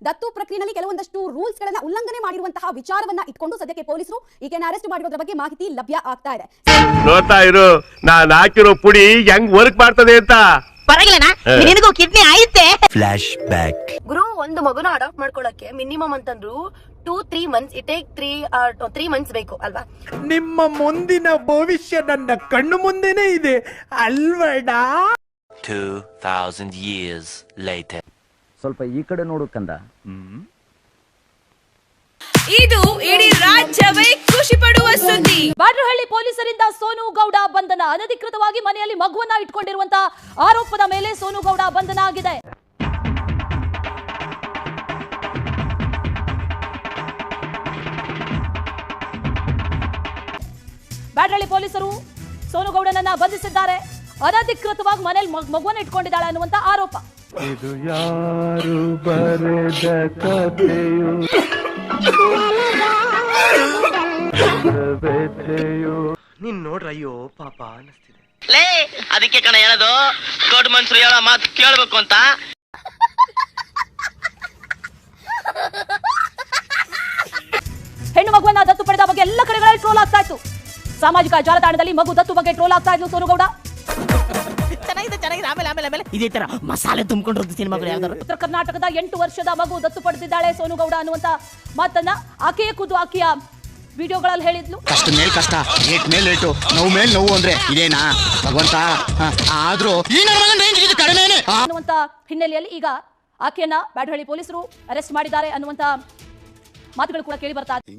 ದತ್ತು ಪ್ರಕ್ರಿಯೆಯಲ್ಲಿ ಕೆಲವೊಂದಷ್ಟು ರೂಲ್ಸ್ ಗಳನ್ನ ಉಲ್ಲಂಘನೆ ಮಾಡಿರುವಂತಹ ವಿಚಾರವನ್ನ ಇಟ್ಕೊಂಡು ಸದ್ಯಕ್ಕೆ ಪೊಲೀಸರು ಈಗೇನ ಅರೆಸ್ಟ್ ಮಾಡಿರೋದ್ರ ಬಗ್ಗೆ ಮಾಹಿತಿ ಲಭ್ಯ ಆಗ್ತಾ ಇದೆ. ನೋಡ್ತಾ ಇರು, ನಾನು ಹಾಕಿರೋ ಪುಡಿ ಹೆಂಗ್ ವರ್ಕ್ ಮಾಡ್ತದೆ ಅಂತ. ಪರವಾಗಿಲ್ಲನಾ, ನಿನಗೂ ಕಿಡ್ನಿ ಆಯ್ತೆ. Flash back. ಗುರು, ಒಂದು ಮಗುನ ಅಡಾಪ್ಟ್ ಮಾಡ್ಕೊಳ್ಳಕ್ಕೆ ಮಿನಿಮಮ್ ಅಂತಂದ್ರು 2-3 ಮಂತ್ಸ್, ಇಟ್ ಟೇಕ್ 3 ಮಂತ್ಸ್ ಬೇಕು ಅಲ್ವಾ? ನಿಮ್ಮ ಮುಂದಿನ ಭವಿಷ್ಯ ನನ್ನ ಕಣ್ಣು ಮುಂದೆನೇ ಇದೆ ಅಲ್ವಡ. 2000 years later. ಸ್ವಲ್ಪ ಈ ಕಡೆ ನೋಡು ಕಂದ. ಇದು ಇಡೀ ರಾಜ್ಯವೇ ಖುಷಿ ಪಡುವ ಸುದ್ದಿ. ಬ್ಯಾಡ್ರಹಳ್ಳಿ ಪೊಲೀಸರಿಂದ ಸೋನು ಗೌಡ ಬಂಧನ. ಅನಧಿಕೃತವಾಗಿ ಮನೆಯಲ್ಲಿ ಮಗುವನ್ನ ಇಟ್ಕೊಂಡಿರುವಂತಹ ಆರೋಪದ ಮೇಲೆ ಸೋನು ಗೌಡ ಬಂಧನ ಆಗಿದೆ. ಬ್ಯಾಡ್ರಹಳ್ಳಿ ಪೊಲೀಸರು ಸೋನು ಗೌಡನನ್ನ ಬಂಧಿಸಿದ್ದಾರೆ. ಅನಧಿಕೃತವಾಗಿ ಮನೆಯಲ್ಲಿ ಮಗುವನ್ನ ಇಟ್ಕೊಂಡಿದ್ದಾಳೆ ಅನ್ನುವಂತ ಆರೋಪ. ಇದು ಯಾರು ಬರೆದ ಕಥೆಯು, ನೀನ್ ನೋಡ್ರ, ಅಯ್ಯೋ ಪಾಪ ಅನಿಸ್ತಿದೆ. ಲೇ, ಅದಕ್ಕೆ ಕಣ ಹೇಳೋದು, ದೊಡ್ಡ ಮನ್ಸರು ಹೇಳೋ ಮಾತು ಕೇಳಬೇಕು ಅಂತ. ಹೆಣ್ಣು ಮಗುವನ್ನ ದತ್ತು ಪಡೆದ ಬಗ್ಗೆ ಎಲ್ಲ ಕಡೆಗಳಲ್ಲಿ ಟ್ರೋಲ್ ಆಗ್ತಾ ಇತ್ತು. ಸಾಮಾಜಿಕ ಜಾಲತಾಣದಲ್ಲಿ ಮಗು ದತ್ತು ಬಗ್ಗೆ ಟ್ರೋಲ್ ಆಗ್ತಾ ಇದ್ಲು ಸೋನು ಗೌಡ. ಆಮೇಲೆ ಇದೇ ತರ ಮಸಾಲೆ ತುಂಬಿಕೊಂಡಿರೋದು ಸಿನಿಮಾಗಳು ಯಾವ್ದಾರು. ಉತ್ತರ ಕರ್ನಾಟಕದ 8 ವರ್ಷದ ಮಗು ದತ್ತು ಪಡೆದಿದ್ದಾಳೆ ಸೋನು ಗೌಡ ಅನ್ನುವಂತ ಮಾತನ್ನ ಆಕೆಯ ಖುದ್ದು ಆಕೆಯ ವಿಡಿಯೋಗಳಲ್ಲಿ ಹೇಳಿದ್ಲು. ಕಷ್ಟ ಮೇಲ್ ಕಷ್ಟ, ಏಟ್ ಮೇಲ್ ಏಟು, ನೋವು ಮೇಲ್ ನೋವು ಅಂದ್ರೆ ಇದೇನಾ ಭಗವಂತ. ಆದ್ರೂ ಅನ್ನುವಂತ ಹಿನ್ನೆಲೆಯಲ್ಲಿ ಈಗ ಆಕೆಯನ್ನ ಬ್ಯಾಡ್ರಹಳ್ಳಿ ಪೊಲೀಸರು ಅರೆಸ್ಟ್ ಮಾಡಿದ್ದಾರೆ ಅನ್ನುವಂತ ಮಾತುಗಳು ಕೂಡ ಕೇಳಿ ಬರ್ತಾ ಇದೆ.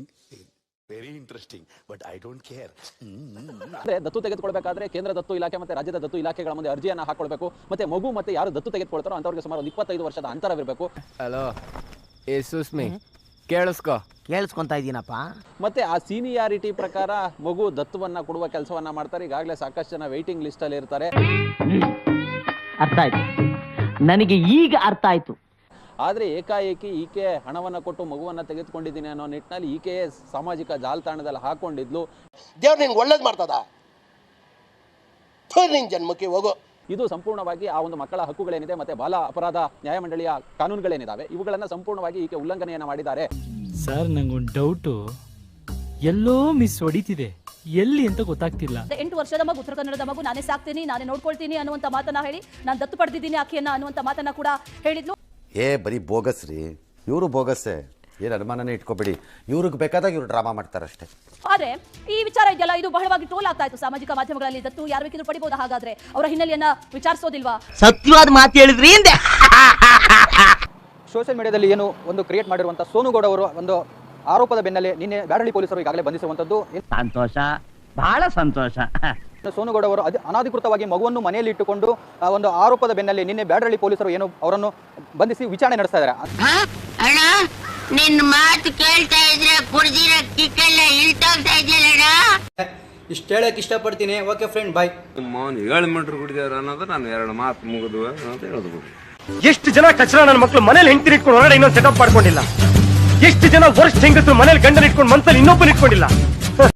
Very interesting, but I don't care. ದತ್ತು ತೆಗೆದುಕೊಳ್ಬೇಕಾದ್ರೆ ಕೇಂದ್ರ ದತ್ತು ಇಲಾಖೆ ಮತ್ತೆ ರಾಜ್ಯದ ದತ್ತು ಇಲಾಖೆಗಳ ಮುಂದೆ ಅರ್ಜಿಯನ್ನು ಹಾಕೊಳ್ಬೇಕು. ಮತ್ತೆ ಮಗು ಮತ್ತೆ ಯಾರು ದತ್ತು ತೆಗೆದುಕೊಳ್ತಾರೋ ಅಂತವರಿಗೆ ಸುಮಾರು 25 ವರ್ಷದ ಅಂತರವಿರಬೇಕು. ಹಲೋ, ಕೇಳಿಸ್ಕೊಂತ ಇದೀನಪ್ಪ. ಮತ್ತೆ ಆ ಸೀನಿಯಾರಿಟಿ ಪ್ರಕಾರ ಮಗು ದತ್ತುವನ್ನ ಕೊಡುವ ಕೆಲಸವನ್ನ ಮಾಡ್ತಾರೆ. ಈಗಾಗಲೇ ಸಾಕಷ್ಟು ಜನ ವೇಟಿಂಗ್ ಲಿಸ್ಟ್ ಅಲ್ಲಿ ಇರ್ತಾರೆ. ಅರ್ಥ ಆಯ್ತು, ನನಗೆ ಈಗ ಅರ್ಥ ಆಯ್ತು. ಆದ್ರೆ ಏಕಾಏಕಿ ಈಕೆ ಹಣವನ್ನ ಕೊಟ್ಟು ಮಗುವನ್ನ ತೆಗೆದುಕೊಂಡಿದ್ದೀನಿ ಅನ್ನೋ ನಿಟ್ಟಿನಲ್ಲಿ ಈಕೆಯೇ ಸಾಮಾಜಿಕ ಜಾಲತಾಣದಲ್ಲಿ ಹಾಕೊಂಡಿದ್ಲು. ದೇವ್ರು ನಿನ್ಗೆ ಒಳ್ಳೇದ್ ಮಾಡ್ತದ, ನಿನ್ ಜನ್ಮಕ್ಕೆ ಹೋಗೋ. ಇದು ಸಂಪೂರ್ಣವಾಗಿ ಆ ಒಂದು ಮಕ್ಕಳ ಹಕ್ಕುಗಳೇನಿದೆ ಮತ್ತೆ ಬಾಲ ಅಪರಾಧ ನ್ಯಾಯಮಂಡಳಿಯ ಕಾನೂನುಗಳೇನಿದಾವೆ ಇವುಗಳನ್ನ ಸಂಪೂರ್ಣವಾಗಿ ಈಕೆ ಉಲ್ಲಂಘನೆಯನ್ನ ಮಾಡಿದ್ದಾರೆ. ಸರ್, ನಂಗೊಂದು ಡೌಟು, ಎಲ್ಲೋ ಮಿಸ್ ಹೊಡಿತಿದೆ, ಎಲ್ಲಿ ಅಂತ ಗೊತ್ತಾಗ್ತಿಲ್ಲ. 8 ವರ್ಷದ ಮಗು, ಉತ್ತರ ಕನ್ನಡದ ಮಗು, ನಾನೇ ಸಾಕ್ತೀನಿ, ನಾನೇ ನೋಡ್ಕೊಳ್ತೀನಿ ಅನ್ನುವಂತ ಮಾತನ್ನ ಹೇಳಿ ನಾನು ದತ್ತು ಪಡೆದಿದ್ದೀನಿ ಆಕೆಯನ್ನ ಅನ್ನುವಂತ ಮಾತನ್ನ ಕೂಡ ಹೇಳಿದ್ಲು. ಬರೀ ಬೋಗಸ್ ರೀ, ಇವರು ಬೋಗಸ್ಸೇ, ಏನು ಅನುಮಾನನೇ ಇಟ್ಕೋಬೇಡಿ. ಇವ್ರಿಗೆ ಬೇಕಾದಾಗ ಇವ್ರು ಡ್ರಾಮಾ ಮಾಡ್ತಾರಷ್ಟೇ. ಆದ್ರೆ ಈ ವಿಚಾರ ಇದೆಯಲ್ಲ, ಇದು ಬಹಳವಾಗಿ ಟ್ರೋಲ್ ಆಗ್ತಾ ಇತ್ತು ಸಾಮಾಜಿಕ ಮಾಧ್ಯಮಗಳಲ್ಲಿ. ದತ್ತು ಯಾರು ಬೇಕಿದ್ರು ಪಡಿಬಹುದು, ಹಾಗಾದ್ರೆ ಅವರ ಹಿನ್ನೆಲೆಯನ್ನ ವಿಚಾರಿಸೋದಿಲ್ವಾ? ಸತ್ಯವಾದ ಮಾತು ಹೇಳಿದ್ರಿ ಹಿಂದೆ. ಸೋಷಿಯಲ್ ಮೀಡಿಯಾದಲ್ಲಿ ಏನು ಒಂದು ಕ್ರಿಯೇಟ್ ಮಾಡಿರುವಂತಹ ಸೋನು ಗೌಡ ಅವರು ಒಂದು ಆರೋಪದ ಬೆನ್ನಲ್ಲೇ ನಿನ್ನೆ ಬ್ಯಾಡ್ರಹಳ್ಳಿ ಪೊಲೀಸರು ಈಗಾಗಲೇ ಬಂಧಿಸಿರುವಂತದ್ದು. ಸಂತೋಷ, ಬಹಳ ಸಂತೋಷ. ಸೋನು ಗೌಡ ಅವರು ಅನಾಧಿಕೃತವಾಗಿ ಮಗುವನ್ನು ಮನೆಯಲ್ಲಿ ಇಟ್ಟುಕೊಂಡು ಒಂದು ಆರೋಪದ ಬೆನ್ನಲ್ಲೇ ನಿನ್ನೆ ಬ್ಯಾಡ್ರಹಳ್ಳಿ ಪೊಲೀಸರು ಏನು ಅವರನ್ನು ಬಂಧಿಸಿ ವಿಚಾರಣೆ ನಡೆಸ್ತಾ ಇದ್ದಾರೆ. ಅಣ್ಣ, ನಿನ್ನ ಮಾತು ಕೇಳ್ತಾ ಇದ್ರೆ ಕುಡಿದಿರೋ ಕಿಕ್ಕೆಲ್ಲ ಇಳ್ತೋಗ್ತಾ ಇದೆಯಲ್ಲ. ಇಷ್ಟು ಹೇಳಕ್ ಇಷ್ಟಪಡ್ತೀನಿ. ಓಕೆ ಫ್ರೆಂಡ್, ಬಾಯ್. 7 ಮೀಟರ್ ಕುಡಿದಾರ ಅನ್ನೋದು ನಾನು 2 ಮಾತು ಮುಗಿದು ಅಂತ ಹೇಳೋದು. ಎಷ್ಟು ಜನ ಕಚರ ನನ್ನ ಮಕ್ಕಳು ಮನೇಲಿ ಹೆಂಡತಿ ಇಟ್ಕೊಂಡು ಹೊರಗಡೆ ಇನ್ನೊಂದು ಸೆಟಪ್ ಮಾಡ್ಕೊಂಡಿಲ್ಲ. ಎಷ್ಟು ಜನ ವರ್ಷ ಹೆಂಗಸರು ಮನೇಲಿ ಗಂಡನ ಇಟ್ಕೊಂಡು ಮನ್ಸಲ್ಲಿ ಇನ್ನೊಬ್ಬನ ಇಟ್ಕೊಂಡಿಲ್ಲ.